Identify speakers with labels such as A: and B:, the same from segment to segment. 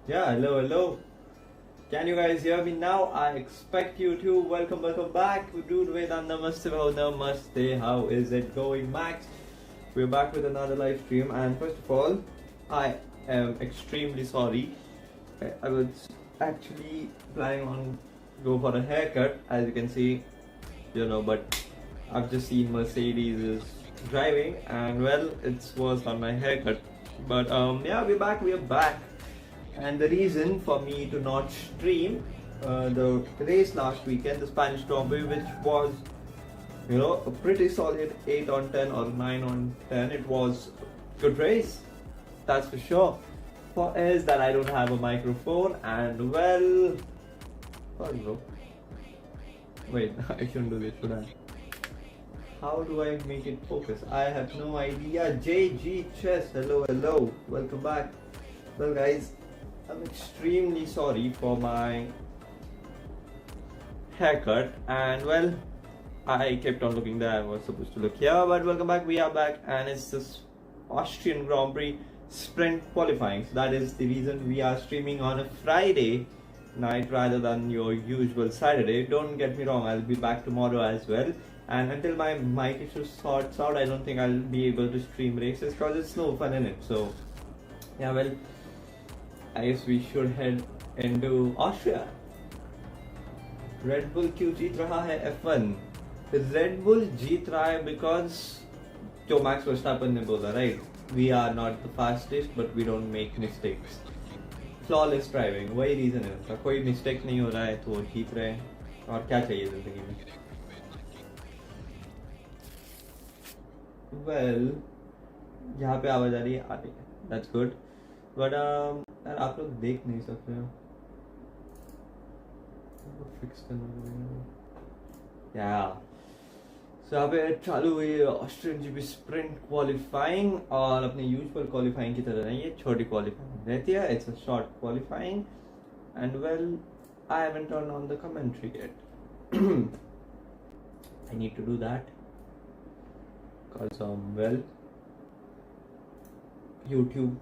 A: Yeah, hello. Can you guys hear me now? I expect you to. Welcome back. Dude, Vedant, namaste. How is it going, Max? We're back with another live stream, and first of all, I am extremely sorry. I was actually planning on go for a haircut, as you can see, but I've just seen Mercedes is driving, and well, it's worse on my haircut. But yeah, we're back. And the reason for me to not stream the race last weekend, the Spanish Grand Prix, which was, a pretty solid 8 on 10 or 9 on 10, it was a good race, that's for sure. For is that I don't have a microphone, and well, oh no, wait, I shouldn't do this, should I? How do I make it focus? I have no idea. JG Chess, hello, welcome back. Well, guys, I'm extremely sorry for my haircut, and well, I kept on looking there. I was supposed to look here, but welcome back. We are back, and it's this Austrian Grand Prix Sprint Qualifying. So that is the reason we are streaming on a Friday night rather than your usual Saturday. Don't get me wrong, I'll be back tomorrow as well. And until my mic issue sorts out, I don't think I'll be able to stream races because it's no fun in it. So yeah, well, I guess we should head into Austria. Red Bull क्यों जीत रहा है F1? Red Bull जीत रहा है because जो Max Verstappen ने बोला, right? We are not the fastest, but we don't make mistakes. Flawless driving, वही reason है उसका. कोई mistake नहीं हो रहा है तो जीत रहे हैं. और क्या चाहिए जिंदगी में? Well, यहाँ पे आवाज आ रही है. That's good. But यार आप लोग देख नहीं सकते हो. फिक्स करना पड़ेगा. Yeah. So यहाँ पे चालू हुई ऑस्ट्रियन जीपी स्प्रिंट क्वालिफाइंग, और अपने यूजुअल क्वालिफाइंग की तरह नहीं, ये छोटी क्वालिफाइंग रहती है. It's a short qualifying, and well I haven't turn on the commentary yet. I need to do that because well, YouTube,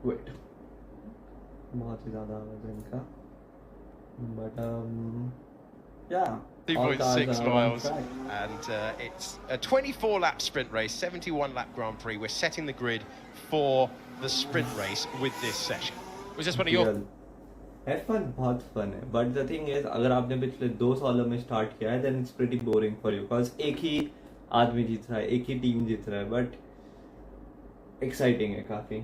A: wait, बहुत ही ज़्यादा आवाज़ है इनका, but yeah.
B: 2.6 miles, and it's a 24 lap sprint race, 71 lap Grand Prix. We're setting the grid for the sprint race with this session. Was this one of your...
A: F1 बहुत fun है, but the thing is, अगर आपने पिछले 2 सालों में start किया है, then it's pretty boring for you, because एक ही आदमी जीत रहा है, एक ही टीम जीत रहा है, but exciting है काफी.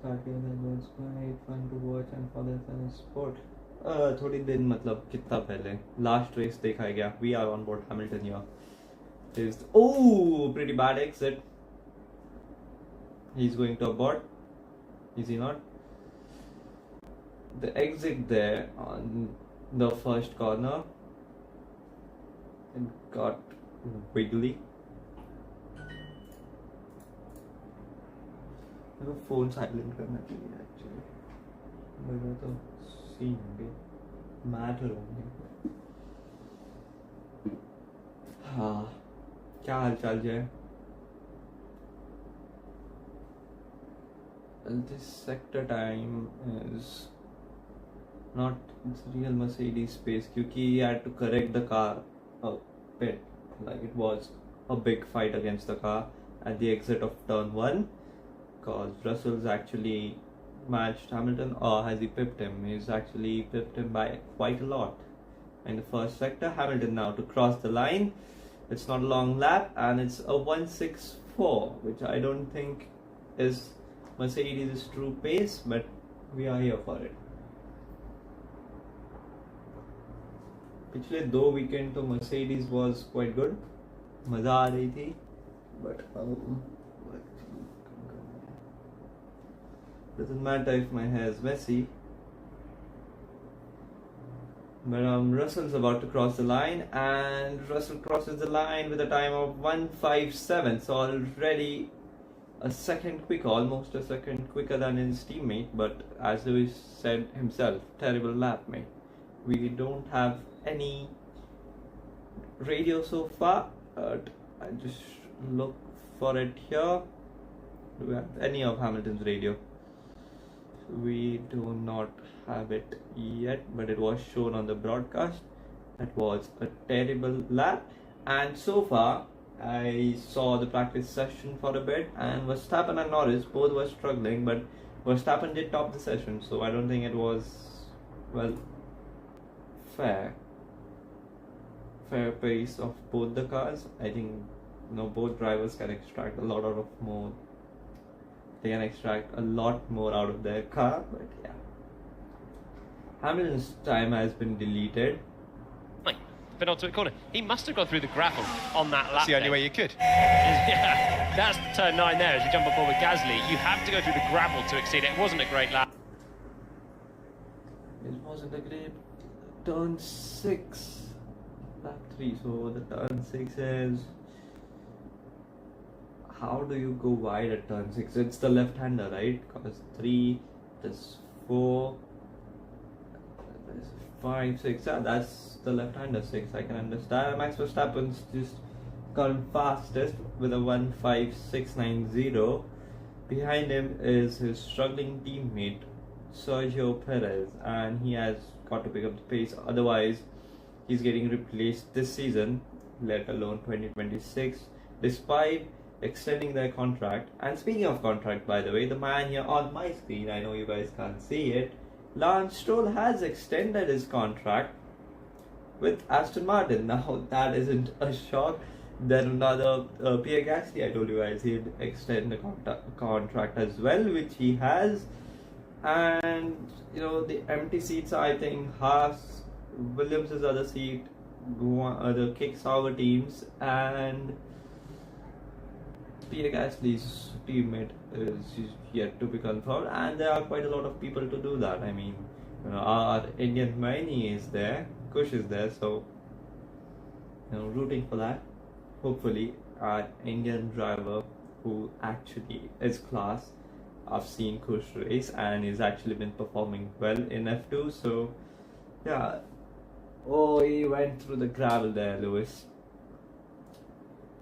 A: was quite fun to watch and follow the sport. थोड़ी दिन मतलब कितना पहले लास्ट रेस देखा गया. We are on board Hamilton here. Is pretty bad exit. He's going to abort. Is he not? The exit there on the first corner, it got wiggly. मेरे को phone silent करना चाहिए actually, मेरा तो scene होंगे, matter होंगे. हाँ, क्या हाल चाल जाए? This sector time is not real Mercedes space, क्योंकि he had to correct the car a bit. Like it was a big fight against the car at the exit of turn 1, because Russell's actually matched Hamilton, or has he pipped him? He's actually pipped him by quite a lot in the first sector. Hamilton now to cross the line. It's not a long lap, and it's a 1:64, which I don't think is Mercedes' true pace, but we are here for it. पिछले 2 weekend तो Mercedes was quite good, मजा आ रही थी, but doesn't matter if my hair is messy. But Russell's about to cross the line, and Russell crosses the line with a time of 1:57, so already a second quicker, almost a second quicker than his teammate. But as Lewis said himself, terrible lap, mate. We don't have any radio so far, but I just look for it here. Do we have any of Hamilton's radio? We do not have it yet, but it was shown on the broadcast. That was a terrible lap. And so far, I saw the practice session for a bit, and Verstappen and Norris both were struggling, but Verstappen did top the session, so I don't think it was, well, fair pace of both the cars. I think both drivers can extract a lot out of more. They can extract a lot more out of their car, but yeah. Hamilton's time has been deleted.
C: Penultimate corner. He must have gone through the gravel on that lap.
B: That's the only way you could.
C: Yeah, that's turn 9 there as you jump on board with Gasly. You have to go through the gravel to exceed it. It wasn't a great lap.
A: It wasn't a great turn 6. Lap 3, so the turn 6 is, how do you go wide at turn 6? It's the left-hander, right? Because 3, there's 4, there's 5, 6. Yeah, that's the left-hander 6. I can understand. Max Verstappen's just gone fastest with a 1.5690. Behind him is his struggling teammate Sergio Perez, and he has got to pick up the pace. Otherwise, he's getting replaced this season, let alone 2026, despite extending their contract. And speaking of contract, by the way, the man here on my screen, I know you guys can't see it, Lance Stroll has extended his contract with Aston Martin. Now that isn't a shock. Then another Pierre Gasly, I told you guys he'd extend the contract as well, which he has. And the empty seats are, I think, Haas, Williams' other seat, the kick sour teams, and Pierre Gasly's teammate is yet to be confirmed, and there are quite a lot of people to do that. I mean, our Indian Maini is there, Kush is there, so rooting for that. Hopefully, our Indian driver who actually is class. I've seen Kush race, and he's actually been performing well in F2. So, yeah. Oh, he went through the gravel there, Lewis.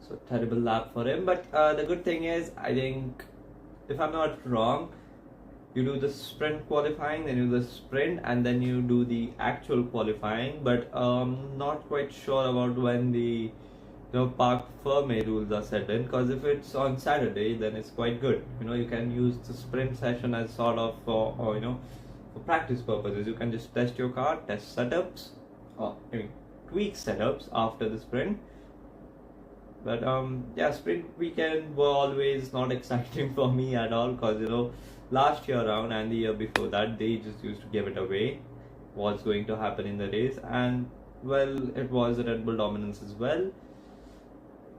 A: So terrible lap for him. But the good thing is, I think, if I'm not wrong, you do the sprint qualifying, then you do the sprint, and then you do the actual qualifying. But not quite sure about when the Parc Fermé rules are set in, because if it's on Saturday, then it's quite good. You can use the sprint session as sort of for practice purposes. You can just test your car, test setups, or tweak setups after the sprint. But yeah, sprint weekend were always not exciting for me at all, because last year around and the year before that, they just used to give it away what's going to happen in the race, and well, it was a Red Bull dominance as well.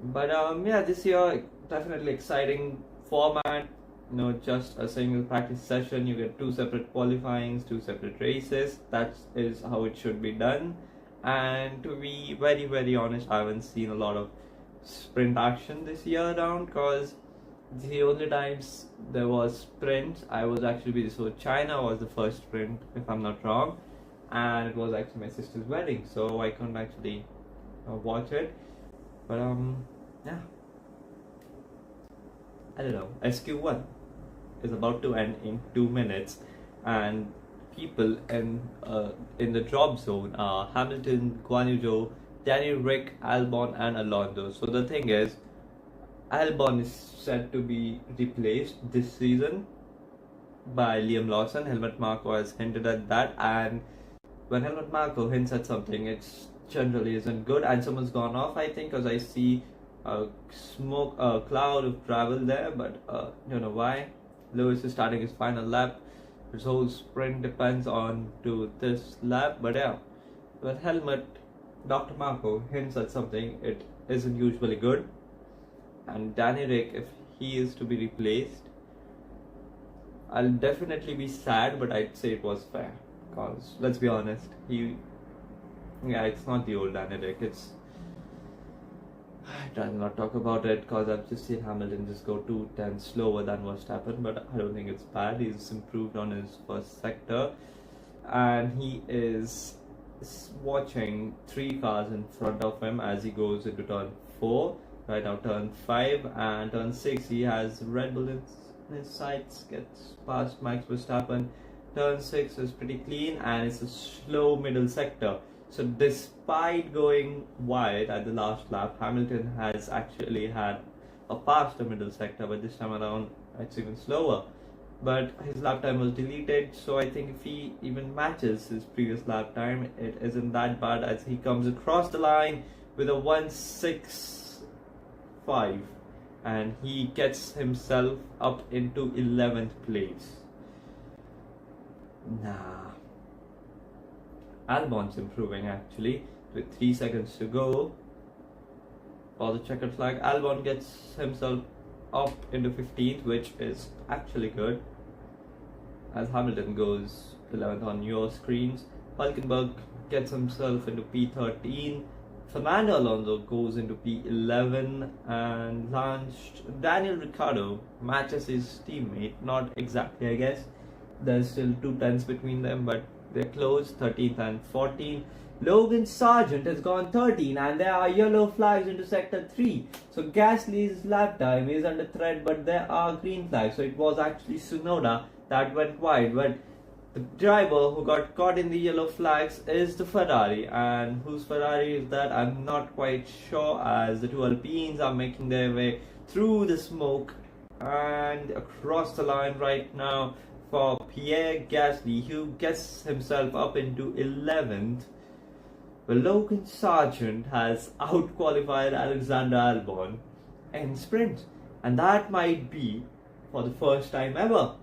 A: But yeah, this year definitely exciting format. Just a single practice session. You get 2 separate qualifyings, 2 separate races. That is how it should be done. And to be very, very honest, I haven't seen a lot of sprint action this year around, because the only times there was sprints, I was actually busy. So China was the first sprint, if I'm not wrong, and it was actually my sister's wedding, so I couldn't actually watch it. But yeah, I don't know. SQ1 is about to end in 2 minutes, and people in the drop zone are Hamilton, Guan Yu, Danny Rick, Albon, and Alonso. So the thing is, Albon is set to be replaced this season by Liam Lawson. Helmut Marko has hinted at that, and when Helmut Marko hints at something, it's generally isn't good. And someone's gone off, I think, because I see a cloud of travel there, but don't know why. Lewis is starting his final lap. His whole sprint depends on to this lap, but yeah, when Helmut, Dr. Marko hints at something, it isn't usually good. And Danny Rick, if he is to be replaced, I'll definitely be sad, but I'd say it was fair, because let's be honest, it's not the old Danny Rick. I'd rather not talk about it, because I've just seen Hamilton just go 2 tenths slower than Verstappen, but I don't think it's bad. He's improved on his first sector, and he is watching 3 cars in front of him as he goes into turn 4. Right now, turn 5 and turn 6, he has Red Bull his sights gets past Max Verstappen. Turn 6 is pretty clean and it's a slow middle sector. So despite going wide at the last lap, Hamilton has actually had a faster middle sector, but this time around it's even slower. But his lap time was deleted, so I think if he even matches his previous lap time, it isn't that bad, as he comes across the line with a 1:6.5 and he gets himself up into 11th place. Nah, Albon's improving actually with 3 seconds to go for the checkered flag. Albon gets himself up into 15th, which is actually good, as Hamilton goes 11th on your screens. Hulkenberg gets himself into P13. Fernando Alonso goes into P11, and Daniel Ricciardo matches his teammate. Not exactly, I guess. There's still 2 tenths between them, but they're close, 13th and 14th. Logan Sargent has gone 13, and there are yellow flags into sector 3. So Gasly's lap time is under threat, but there are green flags. So it was actually Tsunoda that went wide, but the driver who got caught in the yellow flags is the Ferrari, and whose Ferrari is that I'm not quite sure, as the 2 Alpines are making their way through the smoke and across the line right now for Pierre Gasly, who gets himself up into 11th. Well, Logan Sargent has out-qualified Alexander Albon in sprint, and that might be for the first time ever.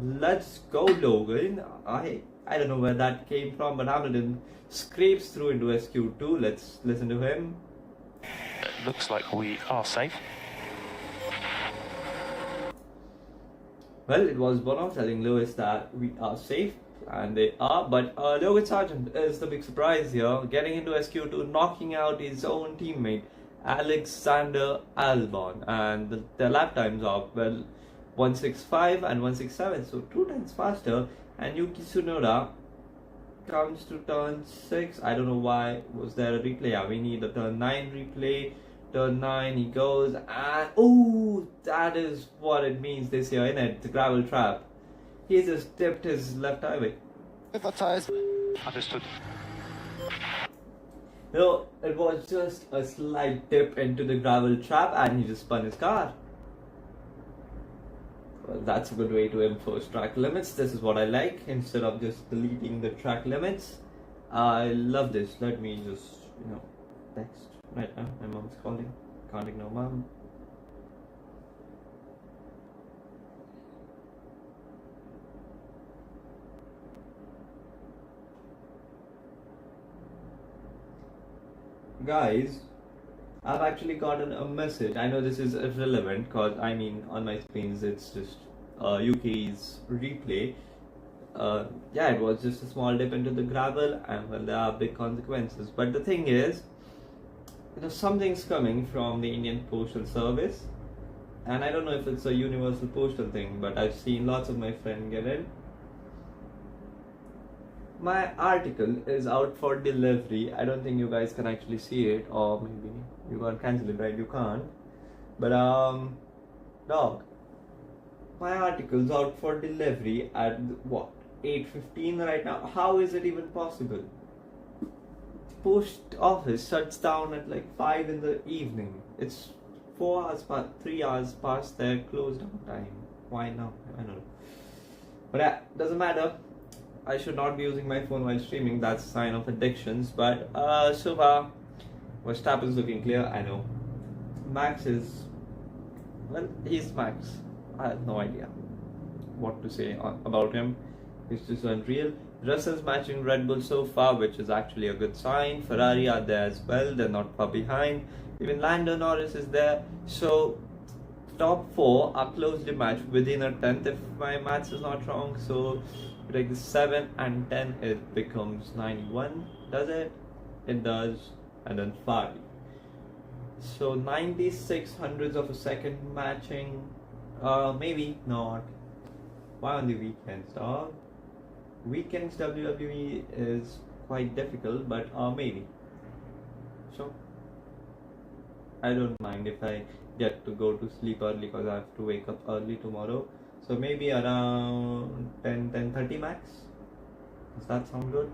A: Let's go, Logan. I don't know where that came from, but Hamilton scrapes through into SQ2. Let's listen to him.
C: Looks like we are safe.
A: Well, it was Bono telling Lewis that we are safe, and they are, but Logan Sargent is the big surprise here, getting into SQ2, knocking out his own teammate Alexander Albon, and their lap times are, well, 1:6.5 and 1:6.7, so 2 tenths faster. And Yuki Tsunoda comes to turn 6. I don't know why was there a replay. Yeah, we need a turn 9 replay. Turn 9, he goes, and oh, that is what it means this year, innit? The gravel trap. He just tipped his left tire.
C: Understood.
A: No, it was just a slight dip into the gravel trap, and he just spun his car. Well, that's a good way to enforce track limits. This is what I like, instead of just deleting the track limits. I love this. Let me just, text right now. My mom's calling. Can't ignore mom. Guys, I've actually gotten a message. I know this is irrelevant, because on my screens it's just UK's replay. Yeah, it was just a small dip into the gravel, and well, there are big consequences. But the thing is, something's coming from the Indian Postal Service, and I don't know if it's a universal postal thing, but I've seen lots of my friends get it. My article is out for delivery. I don't think you guys can actually see it, or maybe you can't cancel it, right? You can't. But dog, my article's out for delivery at what, 8:15 right now? How is it even possible? The post office shuts down at like 5 in the evening. It's 3 hours past their close down time. Why now? I don't know. But yeah, doesn't matter. I should not be using my phone while streaming. That's a sign of addictions. But so far, Verstappen's looking clear. I know. Max is, well, he's Max. I have no idea what to say about him. He's just unreal. Russell's matching Red Bull so far, which is actually a good sign. Ferrari are there as well. They're not far behind. Even Lando Norris is there. So top 4 are closely matched within a tenth, if my maths is not wrong. So we take the 7 and 10, it becomes 91. Does it? It does. And then 5. So 96 hundredths of a second matching. Maybe not. Why on the weekends, dog? Weekends WWE is quite difficult, but maybe. So I don't mind if I get to go to sleep early because I have to wake up early tomorrow. So maybe around 10:30 max. Does that sound good?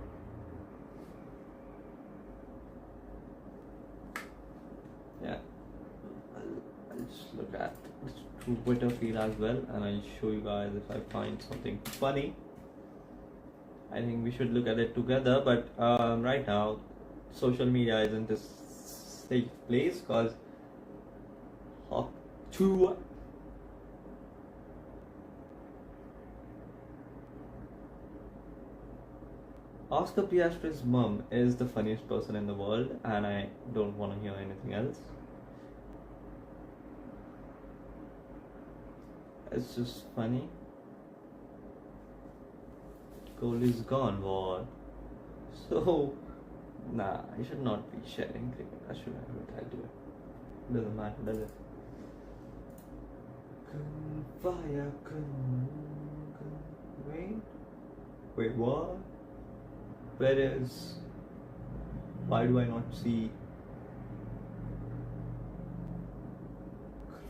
A: Yeah. I'll just look at the Twitter feed as well, and I'll show you guys if I find something funny. I think we should look at it together, but right now social media isn't a safe place because two Oscar Piastri's mum is the funniest person in the world, and I don't want to hear anything else. It's just funny. Goal is gone, what? So, nah, I should not be sharing cricket. I should have it. I'll do it. Doesn't matter, does it? Wait, what? Where is? Why do I not see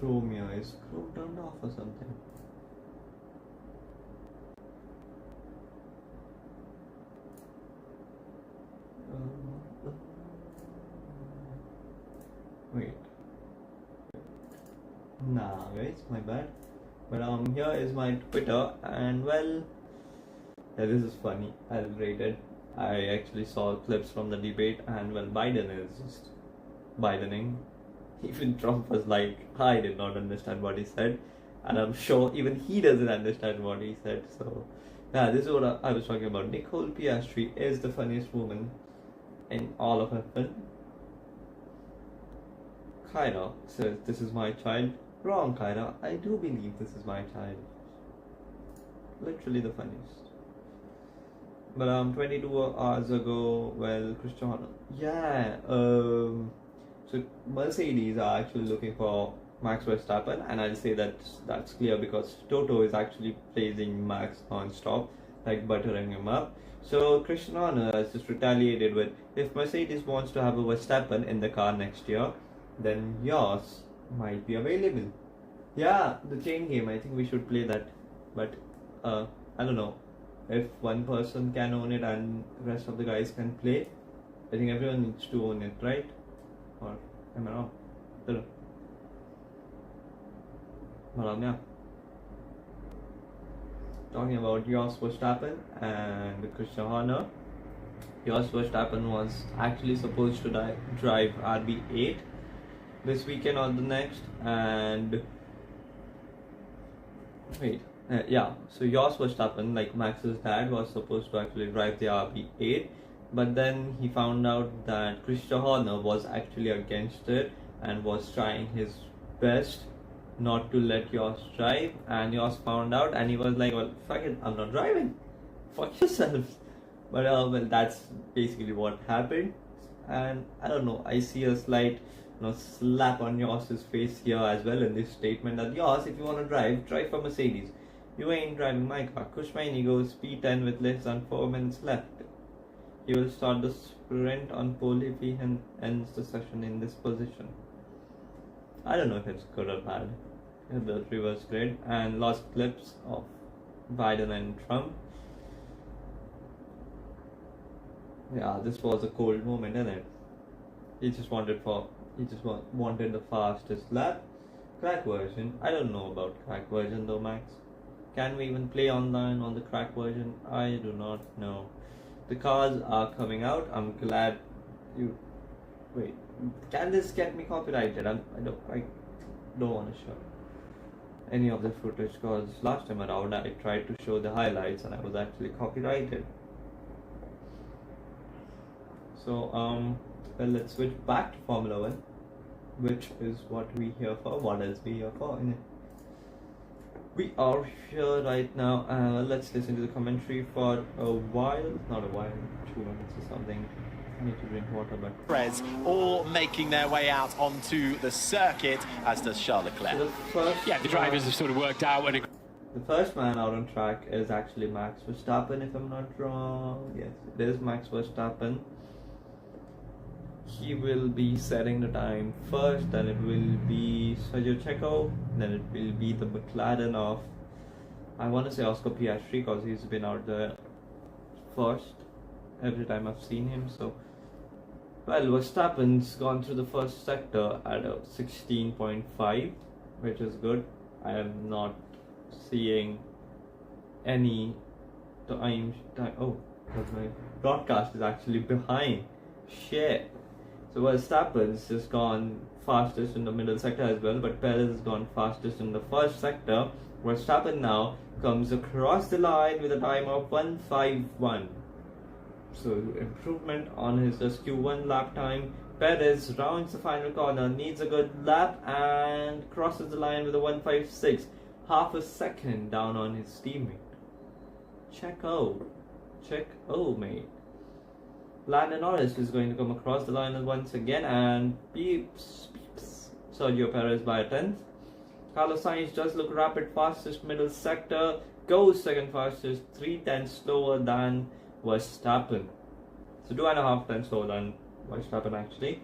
A: Chrome here? Is Chrome turned off or something? Wait. Nah, guys, my bad. But here is my Twitter, and well, yeah, this is funny. I'll rate it. I actually saw clips from the debate, and well, Biden is just Bidening. Even Trump was like, I did not understand what he said, and I'm sure even he doesn't understand what he said. So, yeah, this is what I was talking about. Nicole Piastri is the funniest woman in all of F1. Kyra says, this is my child. Wrong, Kyra. I do believe this is my child. Literally the funniest. But 22 hours ago, well, Cristiano. Yeah, so Mercedes are actually looking for Max Verstappen, and I'll say that that's clear because Toto is actually praising Max non-stop, like buttering him up. So Cristiano has just retaliated with, if Mercedes wants to have a Verstappen in the car next year, then yours might be available. Yeah, the chain game, I think we should play that. But I don't know if one person can own it and the rest of the guys can play. I think everyone needs to own it, right? Or am I wrong? I don't know. Talking about Jos Verstappen and Christian Horner. Jos Verstappen was actually supposed to drive RB8 this weekend or the next, and wait, yeah, so Jos Verstappen, like Max's dad, was supposed to actually drive the RB8, but then he found out that Christian Horner was actually against it and was trying his best not to let Jos drive, and Jos found out and he was like, well, fuck it, I'm not driving, fuck yourselves. But well, that's basically what happened, and I don't know, I see a slight slap on Jos's face here as well in this statement that Jos, if you want to drive for Mercedes. You ain't driving my car. Kushmaini goes P10 with less than 4 minutes left. He will start the sprint on pole if he ends the session in this position. I don't know if it's good or bad. The reverse grid and lost clips of Biden and Trump. Yeah, this was a cold moment, isn't it? He just wanted the fastest lap. Crack version. I don't know about crack version though, Max. Can we even play online on the crack version? I do not know. The cars are coming out. I'm glad you. Wait, can this get me copyrighted? I don't want to show any of the footage because last time around I tried to show the highlights and I was actually copyrighted. So well, let's switch back to Formula 1, which is what we here for. What else we here for? We are here right now. Let's listen to the commentary for a while. Not a while, 2 minutes or something. I need to drink water, but...
D: Perez all making their way out onto the circuit, as does Charles Leclerc.
A: So
C: the drivers have sort of worked out.
A: The first man out on track is actually Max Verstappen, if I'm not wrong. Yes, it is Max Verstappen. he will be setting the time first, then it will be Sergio Checo, then it will be the McLaren of, I want to say Oscar Piastri, because he's been out there first every time I've seen him. So, well, Verstappen's gone through the first sector at a 16.5, which is good. I am not seeing any time. Oh, because my broadcast is actually behind. Shit. So Verstappen's just gone fastest in the middle sector as well, but Perez has gone fastest in the first sector. Verstappen now comes across the line with a time of 1:51. So improvement on his just Q1 lap time. Perez rounds the final corner, needs a good lap and crosses the line with a 1:56, half a second down on his teammate. Checo, mate. Lando Norris is going to come across the line once again and beeps. Sergio Perez by a tenth. Carlos Sainz does look rapid, fastest middle sector, goes second fastest, 3 tenths slower than Verstappen. So 2.5 tenths slower than Verstappen actually.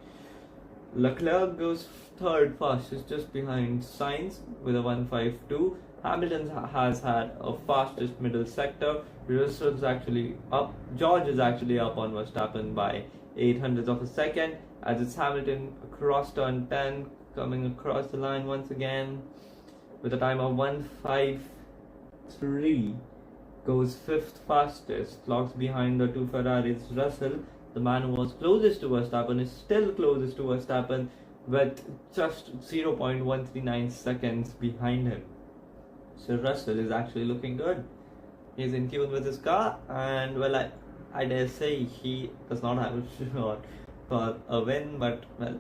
A: Leclerc goes third fastest, just behind Sainz with a 1:52. Hamilton has had a fastest middle sector. Russell's actually up. George is actually up on Verstappen by 0.08 of a second, as it's Hamilton across turn 10, coming across the line once again with a time of 1:53. Goes fifth fastest, clocks behind the two Ferraris. Russell, the man who was closest to Verstappen, is still closest to Verstappen with just 0.139 seconds behind him. So Russell is actually looking good. He's in tune with his car, and well, I dare say he does not have a shot for a win, but well,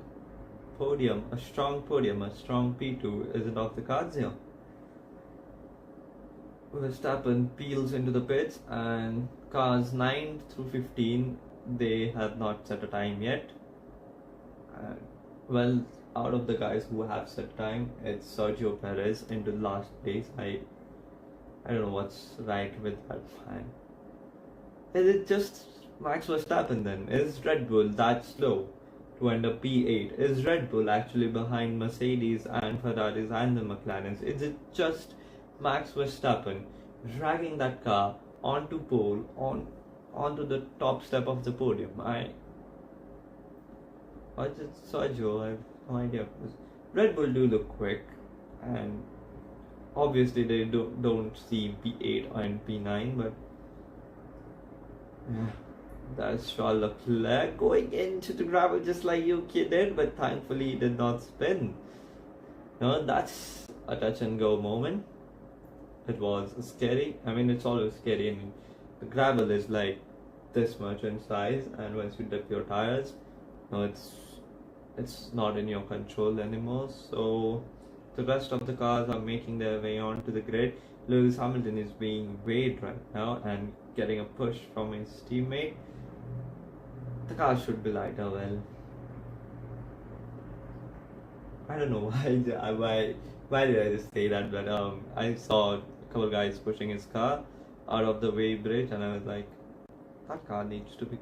A: a strong P2 isn't off the cards here. Verstappen peels into the pits, and cars 9 through 15, they have not set a time yet. Well, out of the guys who have set time, it's Sergio Perez into last place. I don't know what's right with that man. Is it just Max Verstappen then? Is Red Bull that slow to end up P8? Is Red Bull actually behind Mercedes and Ferraris and the McLarens? Is it just Max Verstappen dragging that car onto pole, onto the top step of the podium? Or is it Sergio? I have no idea. Red Bull do look quick, and obviously they don't seem P8 and P9, but yeah, that's Charles Leclerc going into the gravel just like Yuki did, but thankfully he did not spin. No, that's a touch and go moment. It was scary. I mean, it's always scary. I mean, the gravel is like this much in size, and once you dip your tires, no, it's not in your control anymore. So the rest of the cars are making their way onto the grid. Lewis Hamilton is being weighed right now and getting a push from his teammate. The car should be lighter. Well, I don't know why did I just say that, but I saw a couple guys pushing his car out of the weigh bridge, and I was like, that car needs to be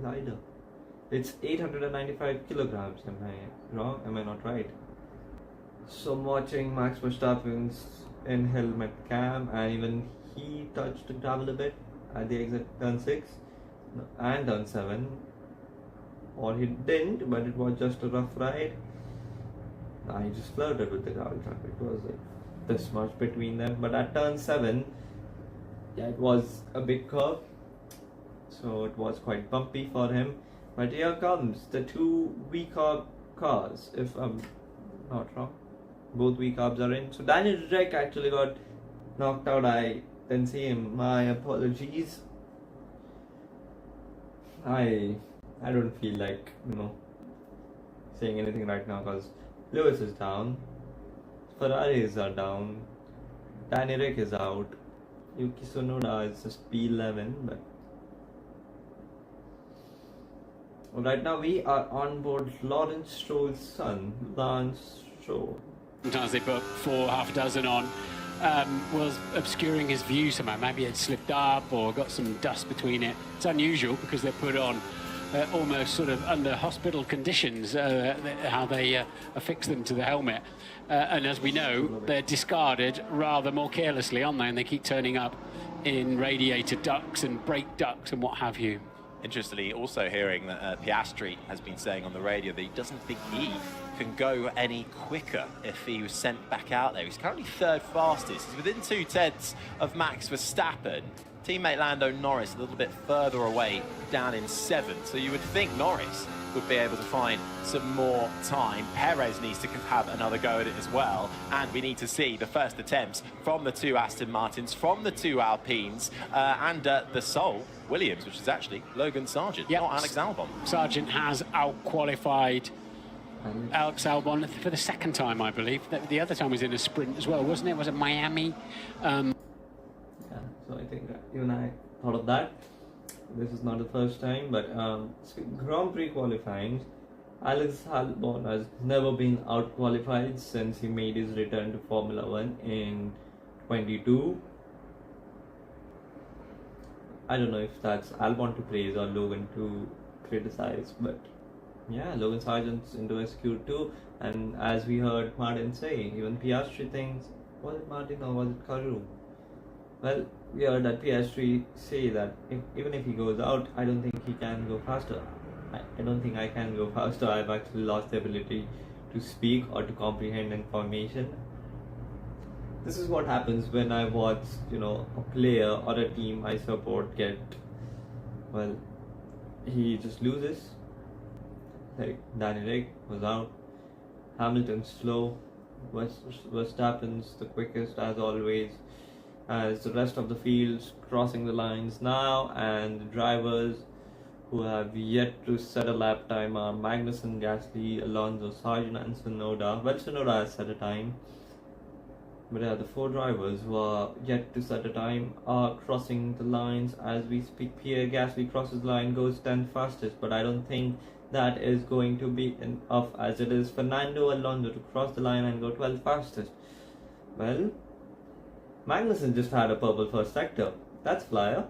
A: lighter. It's 895 kilograms. Am I wrong? Am I not right? So I'm watching Max Verstappen's in-helmet cam, and even he touched the gravel a bit at the exit turn 6 and turn 7. Or he didn't, but it was just a rough ride. He just flirted with the gravel track. It was like this much between them. But at turn 7, yeah, it was a big curve, so it was quite bumpy for him. But here comes the two V-carb cars, if I'm not wrong. Both V-carbs are in. So Daniel Rick actually got knocked out. I didn't see him. My apologies. I don't feel like, saying anything right now, because Lewis is down, Ferraris are down, Danny Rick is out, Yuki Tsunoda is just P11, but right now we are on board Lawrence Stroll's son, Lance Stroll.
E: Sometimes they put half a dozen on, was obscuring his view somehow. Maybe it slipped up or got some dust between it. It's unusual because they're put on almost sort of under hospital conditions, how they affix them to the helmet. And as we know, they're discarded rather more carelessly, aren't they? And they keep turning up in radiator ducts and brake ducts and what have you.
D: Interestingly, also hearing that Piastri has been saying on the radio that he doesn't think he can go any quicker if he was sent back out there. He's currently third fastest. He's within 2/10 of Max Verstappen. Teammate Lando Norris a little bit further away, down in 7th. So you would think Norris would be able to find some more time. Perez needs to have another go at it as well. And we need to see the first attempts from the 2 Aston Martins, from the 2 Alpines, and the sole Williams, which is actually Logan Sargent, not Alex Albon.
E: Sargent has out-qualified Alex Albon for the 2nd time, I believe. The other time was in a sprint as well, wasn't it? Was it Miami?
A: Yeah, so I think even I thought of that. This is not the first time, but Grand Prix qualifying, Alex Albon has never been out-qualified since he made his return to Formula 1 in 22. I don't know if that's Albon to praise or Logan to criticize, but yeah, Logan Sargent's into SQ2, and as we heard Martin say, even Piastri thinks, was it Martin or was it Karu? Well, we heard that Piastri say that even if he goes out, I don't think he can go faster. I don't think I can go faster. I've actually lost the ability to speak or to comprehend information. This is what happens when I watch, a player or a team I support he just loses. Like Danny Rick was out, Hamilton's slow, Verstappen's the quickest as always, as the rest of the field's crossing the lines now, and the drivers who have yet to set a lap time are Magnussen, Gasly, Alonso, Sargent and Tsunoda. Well, Tsunoda has set a time, but the 4 drivers who are yet to set a time are crossing the lines as we speak. Pierre Gasly crosses the line, goes 10th fastest, but I don't think that is going to be enough, as it is Fernando Alonso to cross the line and go 12th fastest. Well, Magnussen just had a purple first sector. That's flyer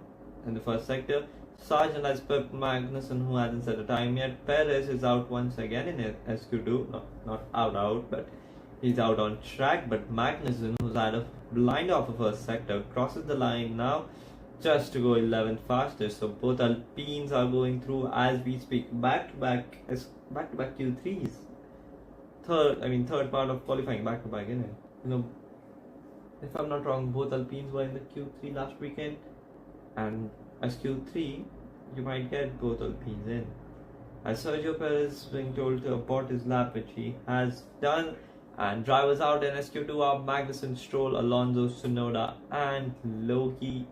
A: in the first sector. Sargent has pipped Magnussen, who hasn't set a time yet. Perez is out once again in SQ2. No, not out, but he's out on track. But Magnussen, who's had a blind off of first sector, crosses the line now just to go 11th fastest. So both Alpines are going through as we speak. Back-to-back Q3s. Third part of qualifying, back-to-back, innit? If I'm not wrong, both Alpines were in the Q3 last weekend, and as Q3, you might get both Alpines in. As Sergio Perez being told to abort his lap, which he has done, and drivers out in SQ2 are Magnussen, Stroll, Alonso, Tsunoda, and Logan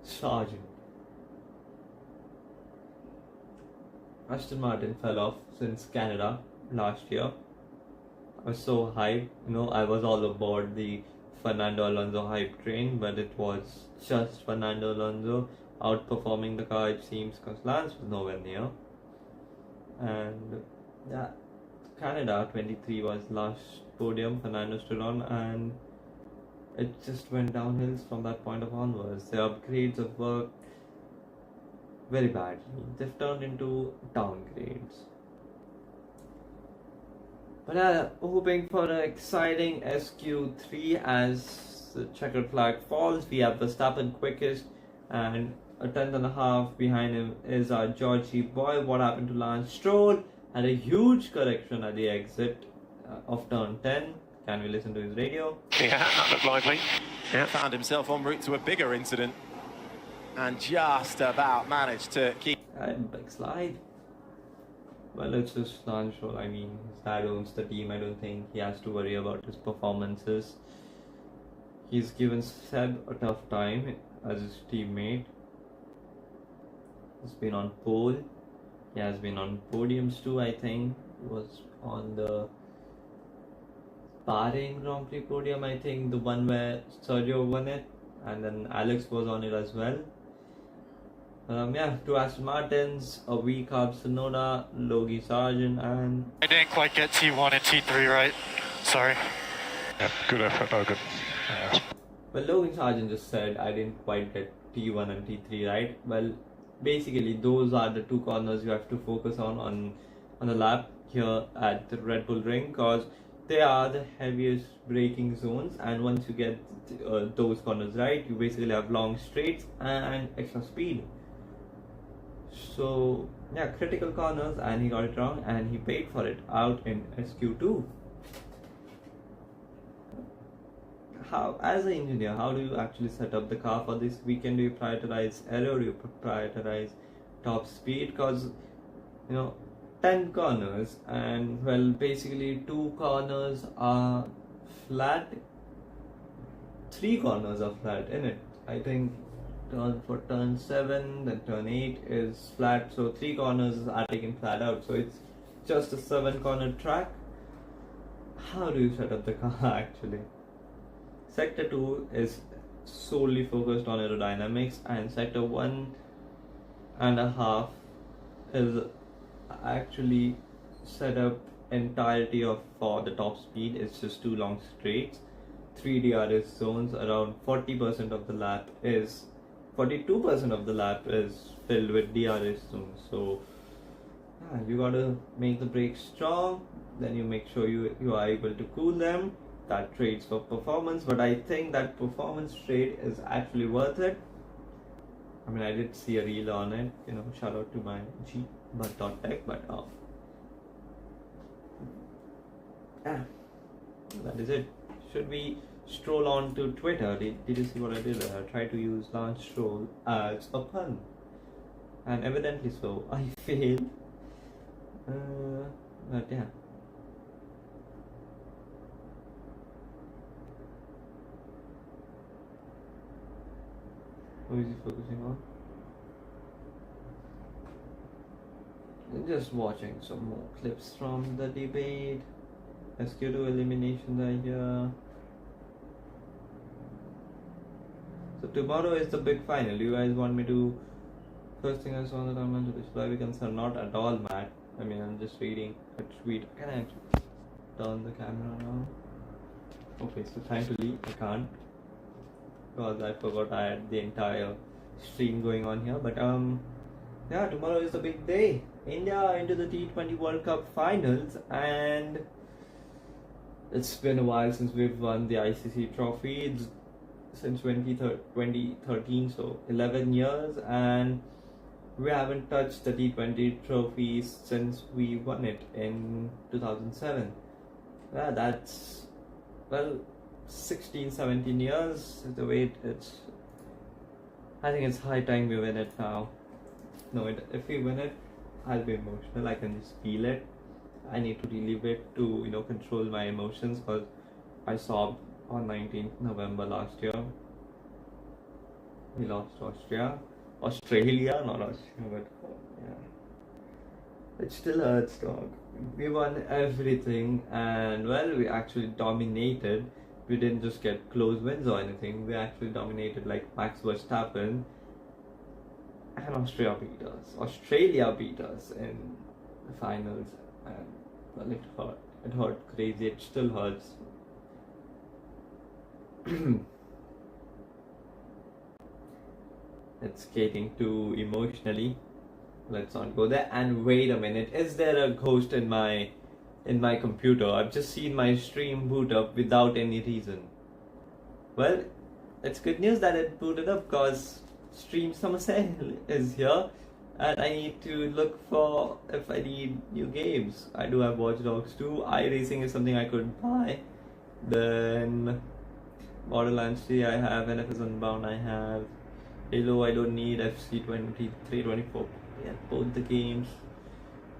A: Sargent. Aston Martin fell off since Canada last year. I was so hyped, I was all aboard the Fernando Alonso hype train, but it was just Fernando Alonso outperforming the car, it seems, because Lance was nowhere near. And yeah, Canada 23 was last podium Fernando stood on, and it just went downhill from that point of onwards. The upgrades have worked very badly. They've turned into downgrades. But hoping for an exciting SQ3 as the checkered flag falls. We have Verstappen quickest, and a 10th.5 behind him is our Georgie boy. What happened to Lance Stroll? Had a huge correction at the exit of turn 10. Can we listen to his radio?
F: Yeah, that looked lively. Yeah.
D: Found himself en route to a bigger incident and just about managed to keep...
A: Big slide. Well, it's just Lance Stroll. His dad owns the team. I don't think he has to worry about his performances. He's given Seb a tough time as his teammate. He's been on pole. He has been on podiums too, I think. He was on the Bahrain Grand Prix podium, I think, the one where Sergio won it, and then Alex was on it as well. 2 Aston Martins, a weak Tsunoda, Logan Sargent, and...
F: I didn't quite get T1 and T3 right. Sorry. Yeah, good effort, Logan. Yeah.
A: Well, Logan Sargent just said I didn't quite get T1 and T3 right. Well, basically those are the two corners you have to focus on the lap here at the Red Bull Ring, because they are the heaviest braking zones, and once you get those corners right, you basically have long straights and extra speed. So yeah, critical corners, and he got it wrong and he paid for it out in SQ2. How, as an engineer, how do you actually set up the car for this weekend? Do you prioritize aero? Do you prioritize top speed? Because 10 corners, and well, basically 2 corners are flat, 3 corners are flat in it. I think turn 7, then turn 8 is flat, so 3 corners are taken flat out, so it's just a 7-corner track. How do you set up the car actually? Sector 2 is solely focused on aerodynamics, and sector 1.5 is actually set up entirety for the top speed. It's just 2 long straights, 3 DRS zones, around 40% of the lap is 42% of the lap is filled with DRS zones. So you gotta make the brakes strong, then you make sure you are able to cool them. That trades for performance, but I think that performance trade is actually worth it. I mean, I did see a reel on it, shout out to my G.tech, but that is it. Should we stroll on to Twitter? Did you see what I did? I tried to use Lance Stroll as a pun, and evidently so, I failed. But yeah. Who is he focusing on? Just watching some more clips from the debate. SQ2 eliminations are here. So tomorrow is the big final. Do you guys want me to? First thing I saw on the comment to display beacons are not at all mad. I mean, I'm just reading a tweet. Can I turn the camera now? Okay, so time to leave. I can't, because I forgot I had the entire stream going on here. But yeah, tomorrow is the big day. India into the T20 World Cup finals, and it's been a while since we've won the ICC trophy. It's since 2013, so 11 years, and we haven't touched the T20 trophies since we won it in 2007. Yeah, that's, well, 16-17 years the way it's. I think it's high time we win it now. No, if we win it, I'll be emotional. I can just feel it. I need to relive it to control my emotions, because I sobbed on 19th November last year. We lost to Australia, not Austria, but yeah, it still hurts, dog. We won everything, and well, we actually dominated. We didn't just get close wins or anything. We actually dominated, like Max Verstappen, and Australia beat us in the finals, and well, it hurt. It hurt crazy. It still hurts. It's getting too emotionally. Let's not go there. And wait a minute, is there a ghost in my computer? I've just seen my stream boot up without any reason. Well, it's good news that it booted up, because Stream Summer Sale is here, and I need to look for if I need new games. I do have Watch Dogs 2. iRacing is something I could buy. Then Borderlands 3 I have, NFS Unbound I have, Halo I don't need, FC 23-24, yeah, both the games.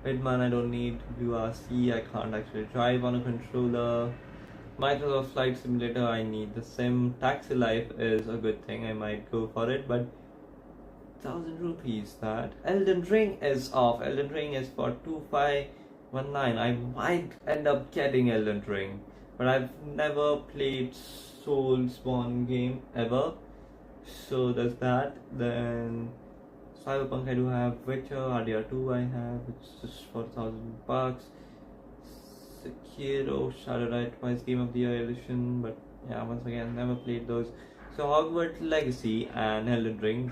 A: Hitman I don't need, URC I can't actually drive on a controller. Microsoft Flight Simulator I need the sim. Taxi Life is a good thing, I might go for it, but 1,000 rupees that. Elden Ring is off. Elden Ring is for 2519. I might end up getting Elden Ring, but I've never played Soulsborne game ever, so there's that. Then Cyberpunk I do have, Witcher, RDR2 I have, it's just for $1,000. Sekiro, Shadow Die Twice Game of the Year edition, but yeah, once again, never played those. So Hogwarts Legacy and Elden Ring,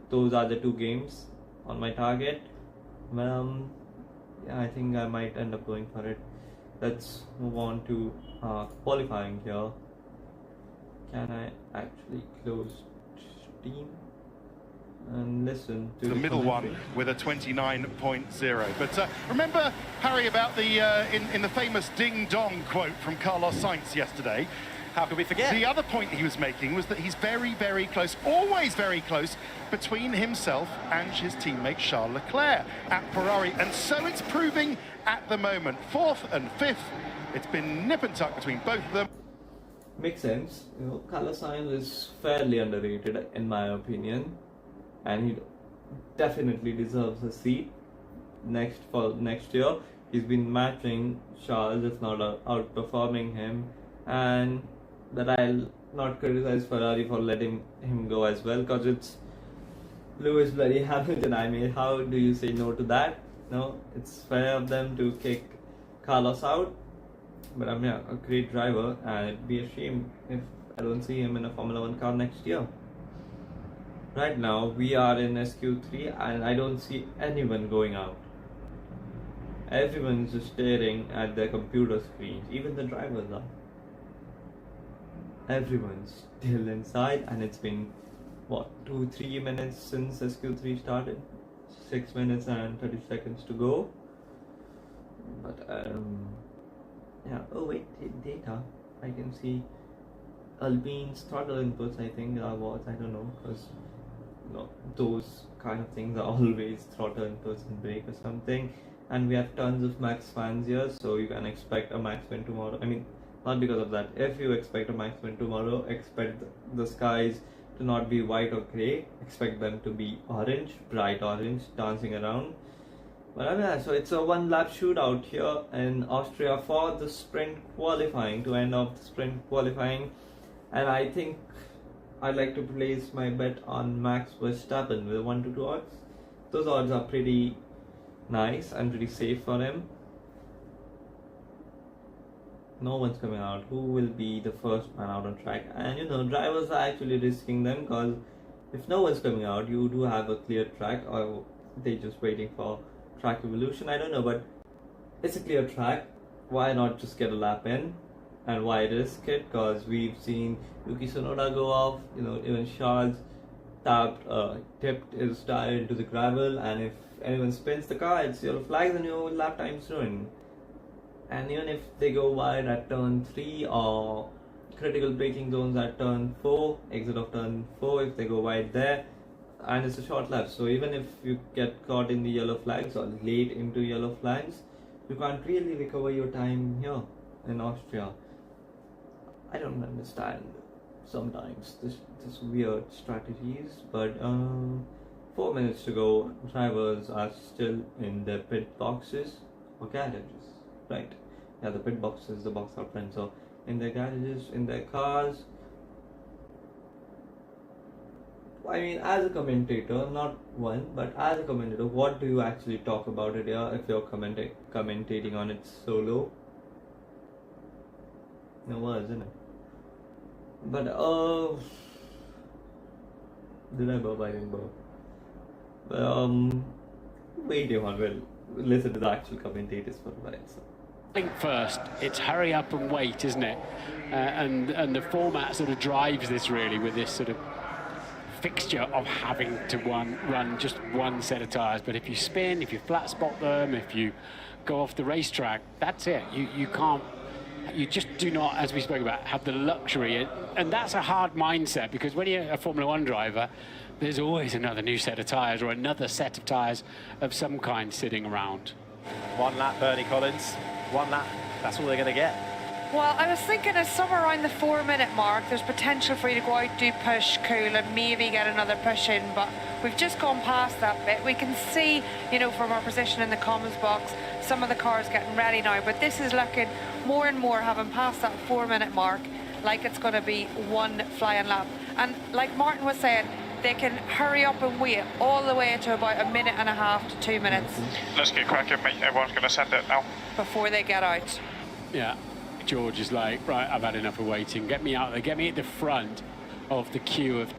A: those are the 2 games on my target. Yeah, I think I might end up going for it. Let's move on to qualifying here. Can I actually close Steam and listen to
G: the middle one with a 29.0. But remember, Harry, about the in the famous ding dong quote from Carlos Sainz yesterday.
D: How could we forget?
G: The other point he was making was that he's very, very close, always very close, between himself and his teammate Charles Leclerc at Ferrari. And so it's proving at the moment. 4th and 5th, it's been nip and tuck between both of them.
A: Makes sense. You know, Carlos Sainz is fairly underrated in my opinion, and he definitely deserves a seat next year. He's been matching Charles, if not outperforming him, and that I'll not criticize Ferrari for letting him go as well, because it's Lewis bloody Hamilton. I mean, how do you say no to that? No, it's fair of them to kick Carlos out, but I'm a great driver, and it'd be a shame if I don't see him in a Formula 1 car next year. Right now we are in SQ3 and I don't see anyone going out. Everyone's just staring at their computer screens, even the drivers are. Everyone's still inside, and it's been what, 2-3 minutes since SQ3 started? 6 minutes and 30 seconds to go. But yeah, oh wait, data. I can see Alpine's throttle inputs, I think I don't know, because those kind of things are always throttle inputs and brake or something. And we have tons of Max fans here, so you can expect a Max win tomorrow. I mean, not because of that. If you expect a Max win tomorrow, expect the skies to not be white or grey. Expect them to be orange, bright orange, dancing around. But yeah, so it's a 1 lap shootout here in Austria for the sprint qualifying, to end off the sprint qualifying. And I think I'd like to place my bet on Max Verstappen with 1-2 odds. Those odds are pretty nice and pretty safe for him. No one's coming out. Who will be the first man out on track? And drivers are actually risking them, because if no one's coming out, you do have a clear track, or they're just waiting for track evolution. I don't know, but it's a clear track. Why not just get a lap in? And why risk it? Because we've seen Yuki Tsunoda go off. Even Charles tipped his tire into the gravel, and if anyone spins the car, it's yellow flags and your lap time's ruined. And even if they go wide at turn 3 or critical braking zones at turn 4, exit of turn 4, if they go wide there, and it's a short lap, so even if you get caught in the yellow flags or late into yellow flags, you can't really recover your time here in Austria. I don't understand sometimes this weird strategies, but 4 minutes to go. Drivers are still in their pit boxes or garages, right? Yeah, the pit box is the box out front. So in their garages, in their cars. I mean, as a commentator, not one, but as a commentator, what do you actually talk about it here if you're commentating on it solo? No, isn't it? But did I burp? I didn't burp. Waiting on, well, listen to the actual commentators for a while. So.
E: I think first, it's hurry up and wait, isn't it? And the format sort of drives this really, with this sort of fixture of having to run just one set of tyres. But if you spin, if you flat spot them, if you go off the racetrack, that's it. You just do not, as we spoke about, have the luxury. And that's a hard mindset, because when you're a Formula 1 driver, there's always another new set of tyres or another set of tyres of some kind sitting around.
D: 1 lap, Bernie Collins. 1 lap, that's all they're going to get.
H: Well, I was thinking as somewhere around the 4-minute mark, there's potential for you to go out, do push, cool, and maybe get another push in, but we've just gone past that bit. We can see, from our position in the comments box, some of the cars getting ready now, but this is looking more and more, having passed that 4-minute mark, like it's going to be one flying lap. And like Martin was saying, they can hurry up and wait all the way to about 1.5 minutes to 2 minutes.
F: Let's get cracking, mate. Everyone's going to send it now.
H: Before they get out.
E: Yeah, George is like, right, I've had enough of waiting. Get me out there, get me at the front. of the queue of.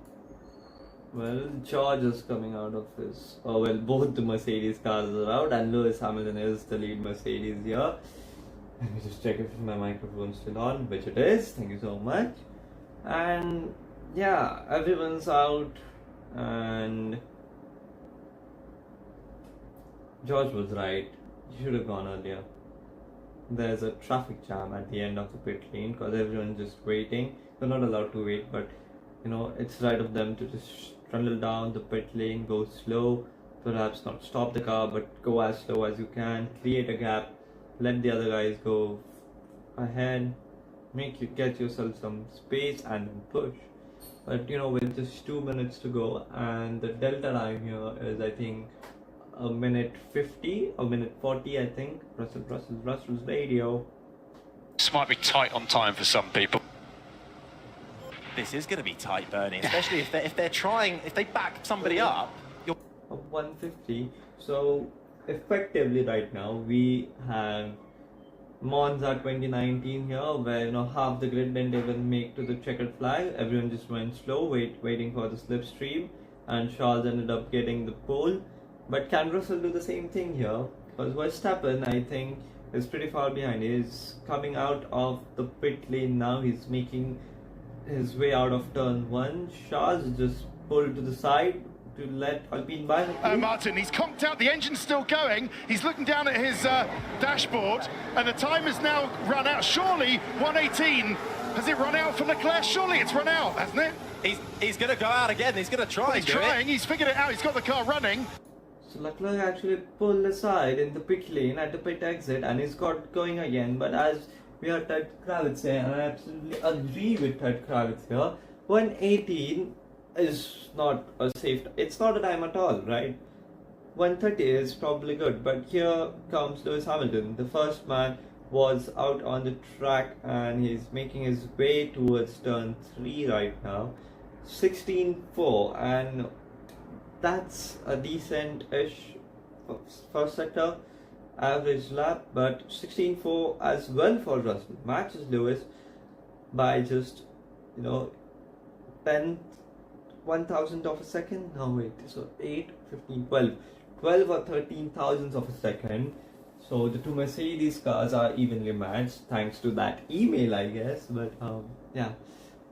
A: Well, George is coming out of his. Oh, well, both the Mercedes cars are out, and Lewis Hamilton is the lead Mercedes here. Let me just check if my microphone's still on, which it is. Thank you so much. And yeah, everyone's out, and George was right. You should have gone earlier. There's a traffic jam at the end of the pit lane because everyone's just waiting. They're not allowed to wait, but you know, it's right of them to just trundle down the pit lane, go slow, perhaps not stop the car, but go as slow as you can, create a gap, let the other guys go ahead, get yourself some space and then push. But you know, with just 2 minutes to go, and the delta time here is, I think, a minute 50 or minute 40, I think. Russell's radio.
F: This might be tight on time for some people.
D: This is going to be tight, Bernie, especially if they back somebody up. You're
A: 150. So effectively right now we have Monza 2019 here, where you know half the grid didn't even make to the checkered flag. Everyone just went slow, waiting for the slipstream, and Charles ended up getting the pole. But can Russell do the same thing here? Because Verstappen, I think, is pretty far behind. He's coming out of the pit lane now. He's making his way out of turn 1. Charles just pulled to the side to let Alpine by.
G: Martin, he's conked out, the engine's still going, he's looking down at his dashboard, and the time has now run out. Surely 1:18, has it run out for Leclerc? Surely it's run out, hasn't it?
D: he's going to go out again, he's going to try.
G: He's trying, he's figured it out, he's got the car running.
A: So Leclerc actually pulled aside in the pit lane at the pit exit, and he's got going again. But as we are Ted Kravitz here, and I absolutely agree with Ted Kravitz here, 1:18 is not a safe. It's not a time at all, right? 1:30 is probably good, but here comes Lewis Hamilton. The first man was out on the track, and he's making his way towards turn 3 right now. 16.4, and that's a decent-ish first sector average lap, but 16.4 as well for Russell. Matches Lewis by just, you know, 1,000th of a second. No, wait, so 8, 15, 12 or 13 thousandths of a second. So the two Mercedes cars are evenly matched thanks to that email, I guess. But yeah,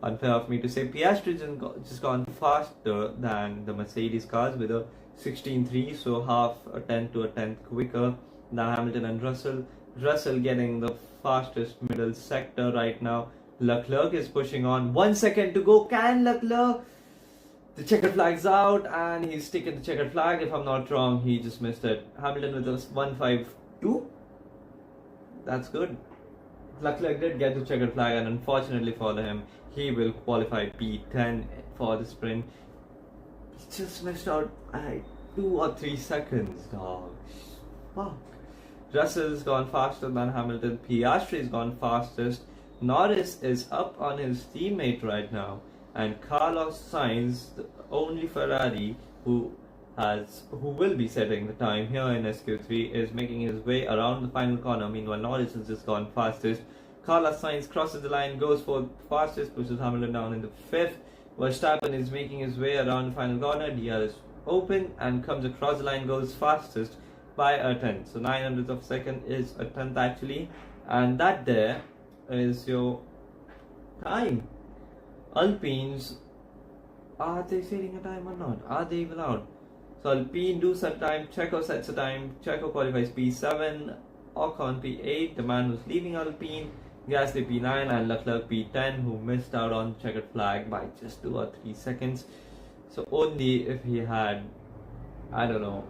A: unfair of me to say. Piastri just gone faster than the Mercedes cars with a 16.3, so half a tenth to a tenth quicker than Hamilton and Russell. Russell getting the fastest middle sector right now. Leclerc is pushing on. 1 second to go. Can Leclerc? The checkered flag's out, and he's taken the checkered flag. If I'm not wrong, he just missed it. Hamilton with a 1.52. That's good. Leclerc did get the checkered flag, and unfortunately for him, he will qualify P10 for the sprint. He just missed out by 2 or 3 seconds, dog. Fuck. Russell's gone faster than Hamilton. Piastri's gone fastest. Norris is up on his teammate right now, and Carlos Sainz, the only Ferrari who will be setting the time here in SQ3, is making his way around the final corner. Meanwhile, Norris has just gone fastest. Carlos Sainz crosses the line, goes for fastest, pushes Hamilton down in the 5th. Verstappen is making his way around the final corner. DR is open and comes across the line, goes fastest by a 10th. So 900th of a second is a 10th actually, and that there is your time. Alpines, are they setting a time or not? Are they even out? So Alpine do set time, Checo sets a time, Checo qualifies P7, Ocon P8, the man who's leaving Alpine, Gasly P9, and Leclerc P10, who missed out on checkered flag by just 2 or 3 seconds. So only if he had, I don't know,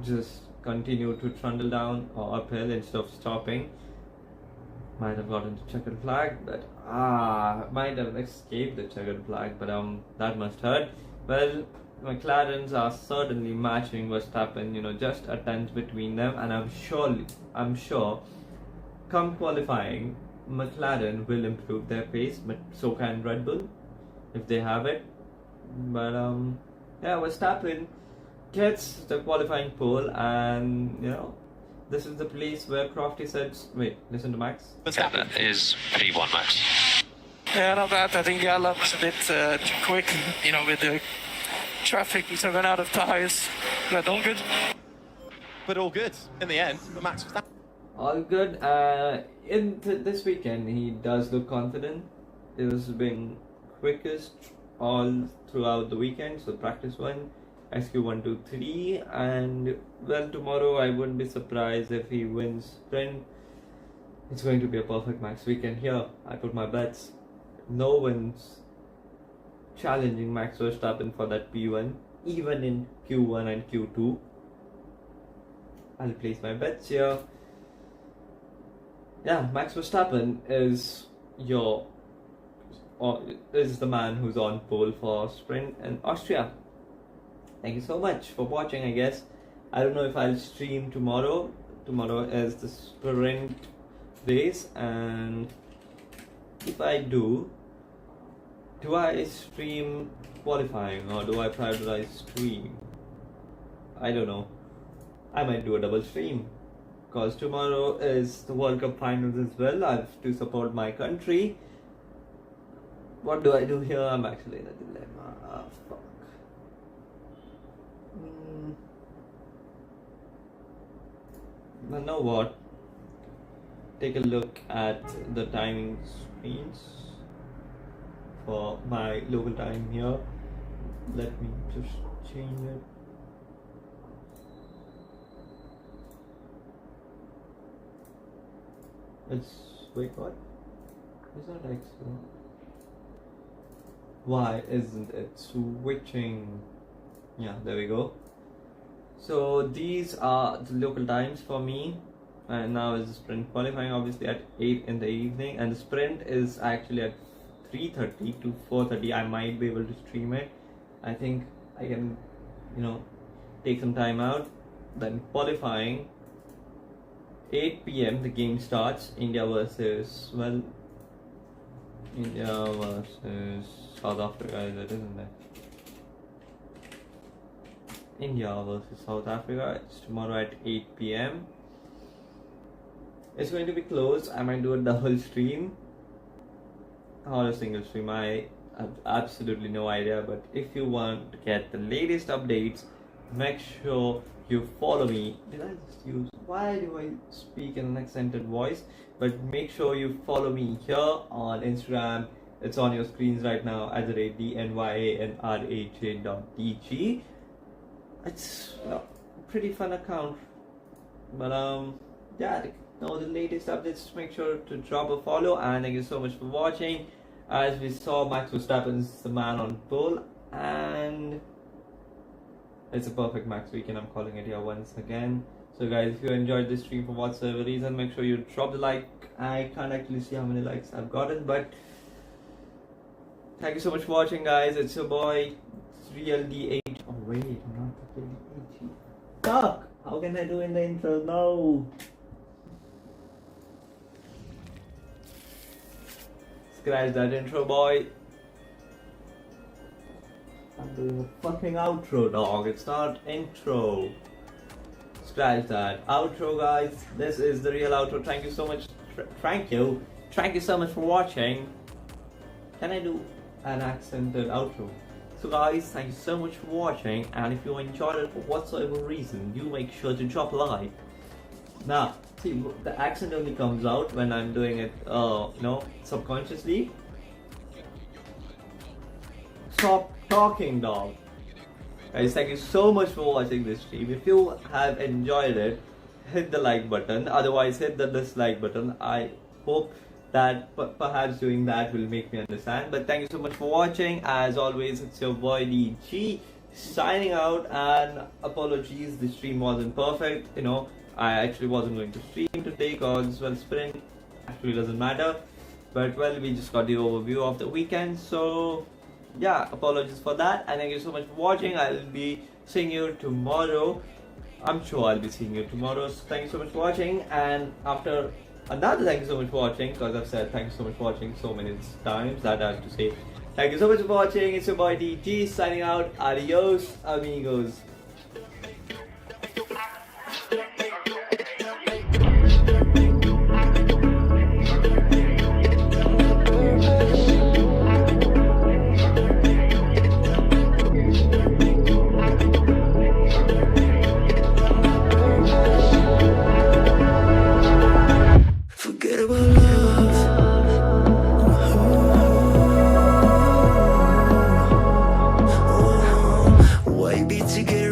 A: just continued to trundle down or uphill instead of stopping, might have gotten the checkered flag, but might have escaped the checkered flag, but that must hurt. Well, McLarens are certainly matching Verstappen, you know, just a tenth between them, and I'm sure come qualifying, McLaren will improve their pace, but so can Red Bull if they have it. But yeah, Verstappen gets the qualifying pole, and you know, this is the place where Crofty says, wait, listen to Max.
I: That is P1 Max.
F: Yeah, not bad. I think the lap was a bit too quick, you know, with the traffic. We sort of ran out of tires, but all good.
B: But all good in the end for Max Verstappen.
A: All good. This weekend, he does look confident. It was being quickest all throughout the weekend. So practice 1, SQ 1, 2, 3, and well, tomorrow I wouldn't be surprised if he wins sprint. It's going to be a perfect Max weekend here. I put my bets. No one's challenging Max Verstappen for that P1, even in Q1 and Q2. I'll place my bets here. Yeah, Max Verstappen is the man who's on pole for sprint in Austria. Thank you so much for watching, I guess. I don't know if I'll stream tomorrow. Tomorrow is the sprint race, and if I do I stream qualifying or do I prioritize stream? I don't know. I might do a double stream because tomorrow is the World Cup finals as well. I have to support my country. What do I do here? I'm actually in a dilemma. Ah, fuck. You know what? Take a look at the timing screens for my local time here. Let me just change it. Wait, what? Is that excellent? Why isn't it switching? Yeah, there we go. So these are the local times for me, and now is the sprint qualifying obviously at 8 in the evening, and the sprint is actually at 3:30 to 4:30. I might be able to stream it. I think I can, take some time out. Then qualifying 8 p.m. the game starts. India versus South Africa, is it, isn't it? India versus South Africa. It's tomorrow at 8 p.m. It's going to be close. I might do a double stream or a single stream. I have absolutely no idea. But if you want to get the latest updates, make sure you follow me. Why do I speak in an accented voice? But make sure you follow me here on Instagram. It's on your screens right now, @dnyanraj.dg. It's a pretty fun account. But yeah, know the latest updates. Make sure to drop a follow, and thank you so much for watching. As we saw, Max Verstappen's the man on pole, and it's a perfect Max weekend. I'm calling it here once again. So guys, if you enjoyed this stream for whatsoever reason, make sure you drop the like. I can't actually see how many likes I've gotten, but thank you so much for watching, guys. It's your boy Real D8. Oh wait, not the Real D8. Fuck! How can I do in the intro? No. Scratch that intro, boy. I'm doing a fucking outro, dog. It's not intro. Scratch that. Outro, guys. This is the real outro. Thank you so much. Thank you so much for watching. Can I do an accented outro? So guys, thank you so much for watching, and if you enjoyed it for whatsoever reason, you make sure to drop a like. Now, see, the accent only comes out when I'm doing it, subconsciously. Stop talking, dog. Guys, thank you so much for watching this stream. If you have enjoyed it, hit the like button. Otherwise, hit the dislike button. I hope that perhaps doing that will make me understand. But thank you so much for watching. As always, it's your boy DG signing out, and apologies, the stream wasn't perfect. I actually wasn't going to stream today because, well, sprint actually doesn't matter. But, well, we just got the overview of the weekend. So, yeah, apologies for that. And thank you so much for watching. I'll be seeing you tomorrow. I'm sure I'll be seeing you tomorrow. So, thank you so much for watching. And after another thank you so much for watching, because I've said thank you so much for watching so many times that I have to say thank you so much for watching. It's your boy DG signing out. Adios, amigos.
I: Baby, to get